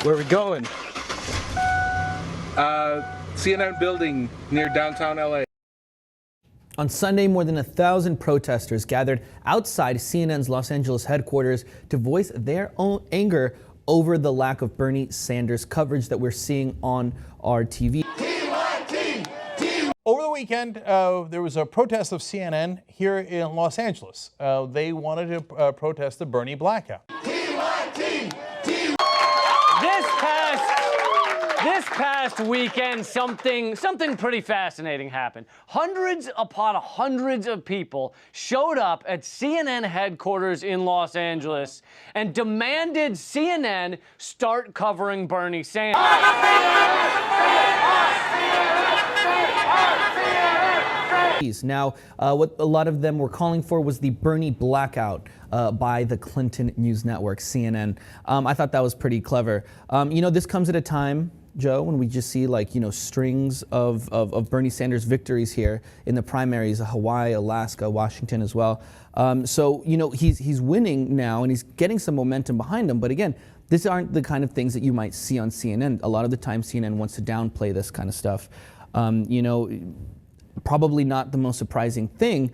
Where are we going? CNN building near downtown LA. On Sunday, more than 1,000 protesters gathered outside CNN's Los Angeles headquarters to voice their own anger over the lack of Bernie Sanders coverage that we're seeing on our TV. Over the weekend, there was a protest of CNN here in Los Angeles. They wanted to protest the Bernie blackout. This past weekend, something pretty fascinating happened. Hundreds upon hundreds of people showed up at CNN headquarters in Los Angeles and demanded CNN start covering Bernie Sanders. Now, what a lot of them were calling for was the Bernie blackout by the Clinton News Network, CNN. I thought that was pretty clever. This comes at a time, Joe, when we just see strings of Bernie Sanders victories here in the primaries, Hawaii, Alaska, Washington as well. He's winning now and he's getting some momentum behind him. But again, these aren't the kind of things that you might see on CNN. A lot of the time CNN wants to downplay this kind of stuff. Probably not the most surprising thing,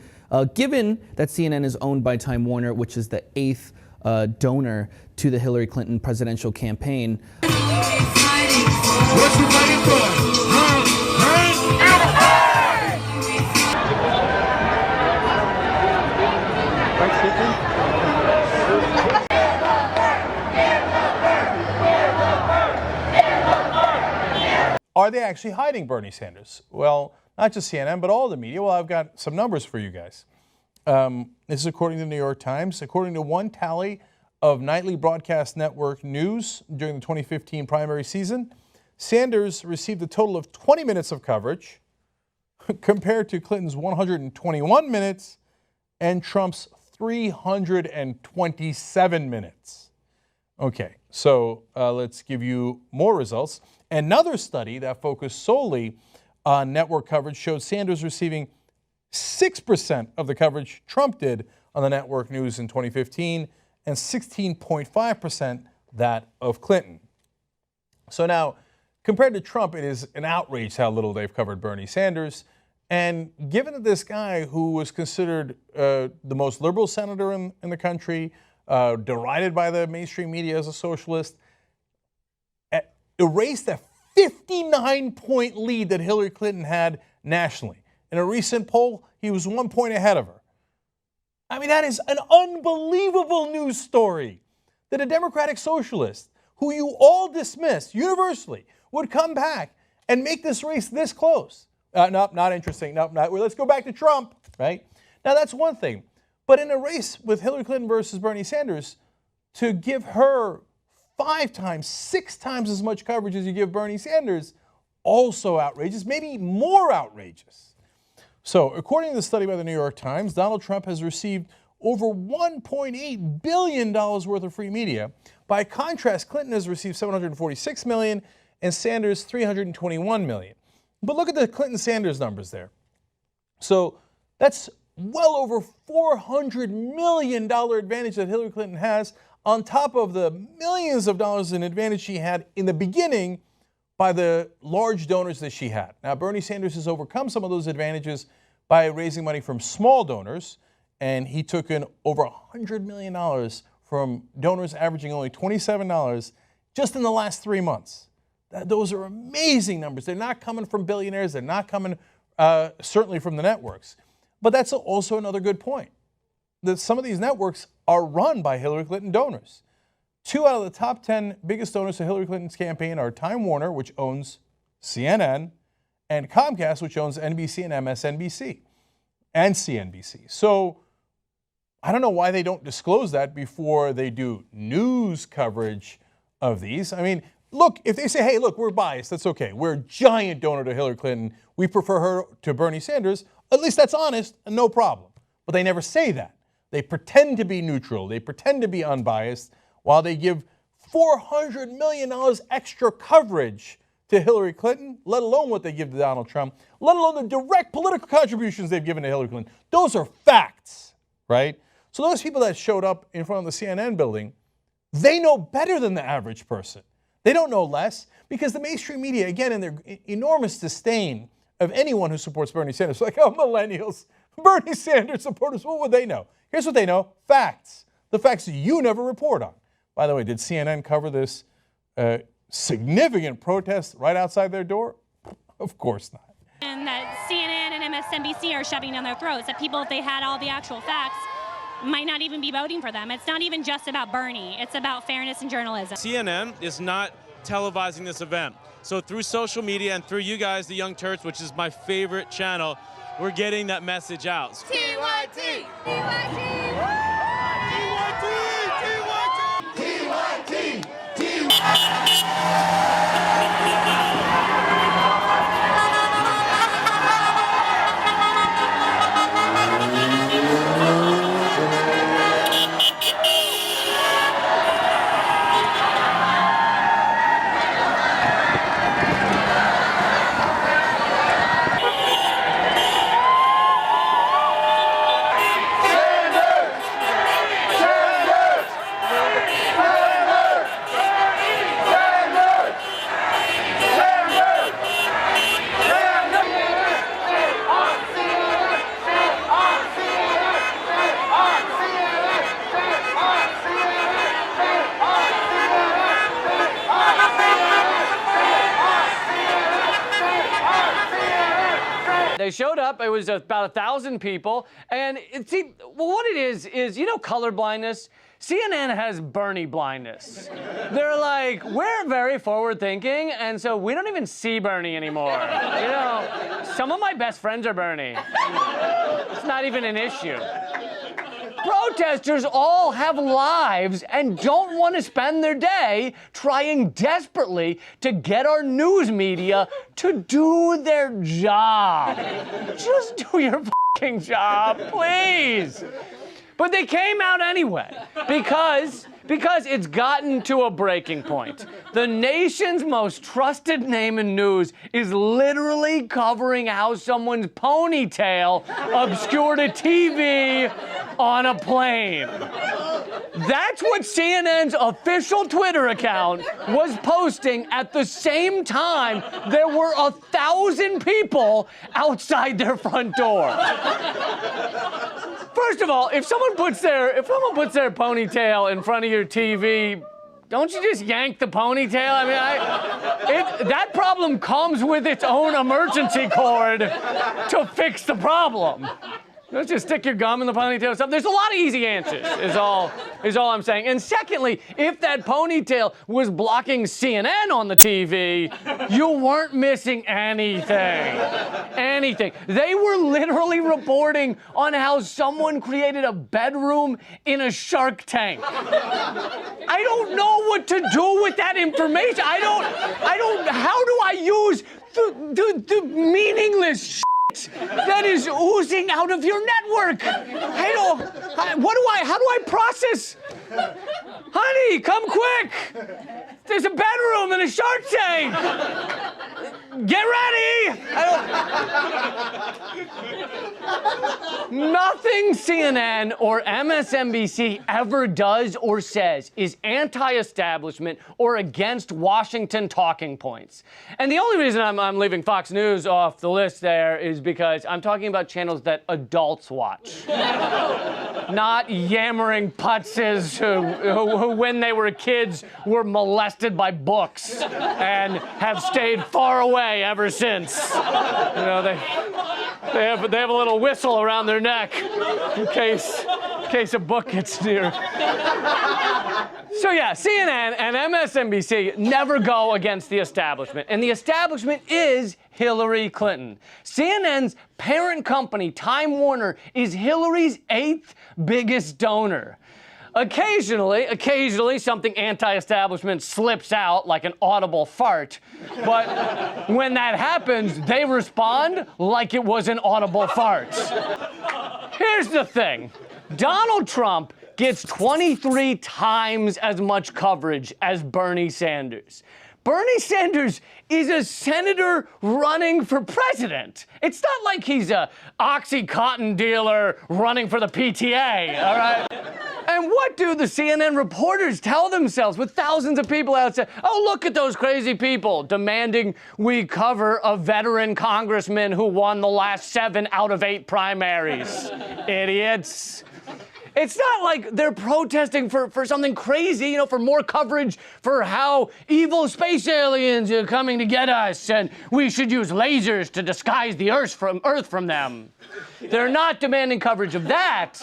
given that CNN is owned by Time Warner, which is the 8th donor to the Hillary Clinton presidential campaign. What you waiting for? Are they actually hiding Bernie Sanders? Well, not just CNN, but all the media. Well, I've got some numbers for you guys. This is according to the New York Times. According to one tally of nightly broadcast network news during the 2015 primary season, Sanders received a total of 20 minutes of coverage compared to Clinton's 121 minutes and Trump's 327 minutes. Okay, so let's give you more results. Another study that focused solely on network coverage showed Sanders receiving 6% of the coverage Trump did on the network news in 2015 and 16.5% that of Clinton. So now, compared to Trump, it is an outrage how little they've covered Bernie Sanders. And given that this guy, who was considered the most liberal senator in the country, derided by the mainstream media as a socialist, erased a 59-point lead that Hillary Clinton had nationally. In a recent poll, he was 1 point ahead of her. I mean, that is an unbelievable news story that a Democratic socialist, who you all dismissed universally, would come back and make this race this close. Nope, not interesting. Nope, not. Well, let's go back to Trump, right? Now, that's one thing. But in a race with Hillary Clinton versus Bernie Sanders, to give her 5 times, 6 times as much coverage as you give Bernie Sanders, also outrageous, maybe more outrageous. So, according to the study by the New York Times, Donald Trump has received over $1.8 billion worth of free media. By contrast, Clinton has received $746 million and Sanders $321 million. But look at the Clinton-Sanders numbers there. So that's well over $400 million advantage that Hillary Clinton has, on top of the millions of dollars in advantage she had in the beginning by the large donors that she had. Now, Bernie Sanders has overcome some of those advantages by raising money from small donors, and he took in over $100 million from donors averaging only $27 just in the last 3 months. Those are amazing numbers. They're not coming from billionaires. They're not coming certainly from the networks. But that's also another good point, that some of these networks are run by Hillary Clinton donors. 2 out of the top 10 biggest donors to Hillary Clinton's campaign are Time Warner, which owns CNN, and Comcast, which owns NBC and MSNBC and CNBC. So I don't know why they don't disclose that before they do news coverage of these. I mean, look, if they say, hey, look, we're biased, that's okay. We're a giant donor to Hillary Clinton. We prefer her to Bernie Sanders. At least that's honest and no problem. But they never say that. They pretend to be neutral. They pretend to be unbiased while they give $400 million extra coverage to Hillary Clinton, let alone what they give to Donald Trump, let alone the direct political contributions they've given to Hillary Clinton. Those are facts, right? So those people that showed up in front of the CNN building, they know better than the average person. They don't know less because the mainstream media, again, in their enormous disdain of anyone who supports Bernie Sanders, like, oh, millennials, Bernie Sanders supporters, what would they know? Here's what they know, facts. The facts you never report on. By the way, did CNN cover this significant protest right outside their door? Of course not. And that CNN and MSNBC are shoving down their throats, that people, if they had all the actual facts, might not even be voting for them. It's not even just about Bernie. It's about fairness and journalism. CNN is not televising this event. So through social media and through you guys, the Young Turks, which is my favorite channel, we're getting that message out. TYT! TYT! They showed up, it was about 1,000 people, and what it is, you know color blindness? CNN has Bernie blindness. They're like, we're very forward thinking, and so we don't even see Bernie anymore. You know, some of my best friends are Bernie. It's not even an issue. Protesters all have lives and don't want to spend their day trying desperately to get our news media to do their job. Just do your fucking job, please. But they came out anyway because it's gotten to a breaking point. The nation's most trusted name in news is literally covering how someone's ponytail obscured a TV on a plane. That's what CNN's official Twitter account was posting at the same time there were 1,000 people outside their front door. First of all, if someone puts their ponytail in front of your TV, don't you just yank the ponytail? I mean, that problem comes with its own emergency cord to fix the problem. Don't just stick your gum in the ponytail or something. There's a lot of easy answers, is all I'm saying. And secondly, if that ponytail was blocking CNN on the TV, you weren't missing anything. Anything. They were literally reporting on how someone created a bedroom in a Shark Tank. I don't know what to do with that information. How do I use the meaningless shit that is oozing out of your network? How do I process? Honey, come quick! There's a bedroom in a Shark Tank! Get ready! Nothing CNN or MSNBC ever does or says is anti-establishment or against Washington talking points. And the only reason I'm leaving Fox News off the list there is because I'm talking about channels that adults watch. Not yammering putzes who, when they were kids, were molested by books and have stayed far away ever since. You know, they have a little whistle around their neck in case a book gets near. So yeah, CNN and MSNBC never go against the establishment, and the establishment is Hillary Clinton. CNN's parent company, Time Warner, is Hillary's 8th biggest donor. Occasionally, something anti-establishment slips out like an audible fart. But when that happens, they respond like it was an audible fart. Here's the thing. Donald Trump gets 23 times as much coverage as Bernie Sanders. Bernie Sanders is a senator running for president. It's not like he's a Oxycontin dealer running for the PTA, all right? And what do the CNN reporters tell themselves with thousands of people outside? Oh, look at those crazy people demanding we cover a veteran congressman who won the last 7 out of 8 primaries. Idiots. It's not like they're protesting for something crazy, you know, for more coverage for how evil space aliens are coming to get us and we should use lasers to disguise the Earth from them. They're not demanding coverage of that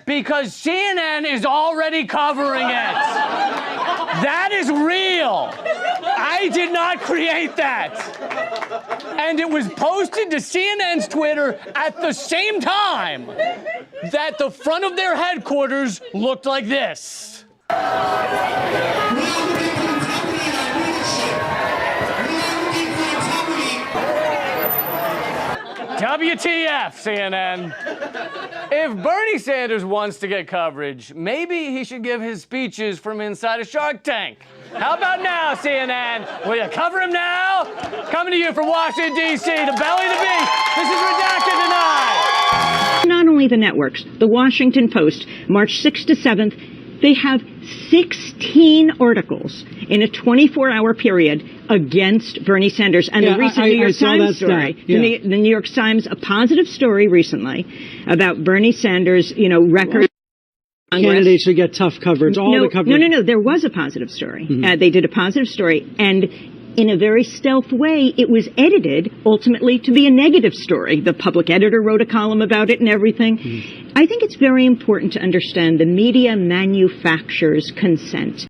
because CNN is already covering it. That is real. I did not create that. And it was posted to CNN's Twitter at the same time that the front of their headquarters looked like this. WTF, CNN. If Bernie Sanders wants to get coverage, maybe he should give his speeches from inside a Shark Tank. How about now, CNN? Will you cover him now? Coming to you from Washington, D.C., the belly of the beast. This is Redacted Tonight. Not only the networks, the Washington Post, March 6th to 7th, they have 16 articles in a 24-hour period against Bernie Sanders. And the recent New York Times story, the New York Times, a positive story recently about Bernie Sanders, you know, record. Candidates should get tough coverage. The coverage. No. There was a positive story. They did a positive story, and in a very stealth way, it was edited ultimately to be a negative story. The public editor wrote a column about it and everything. I think it's very important to understand the media manufactures consent.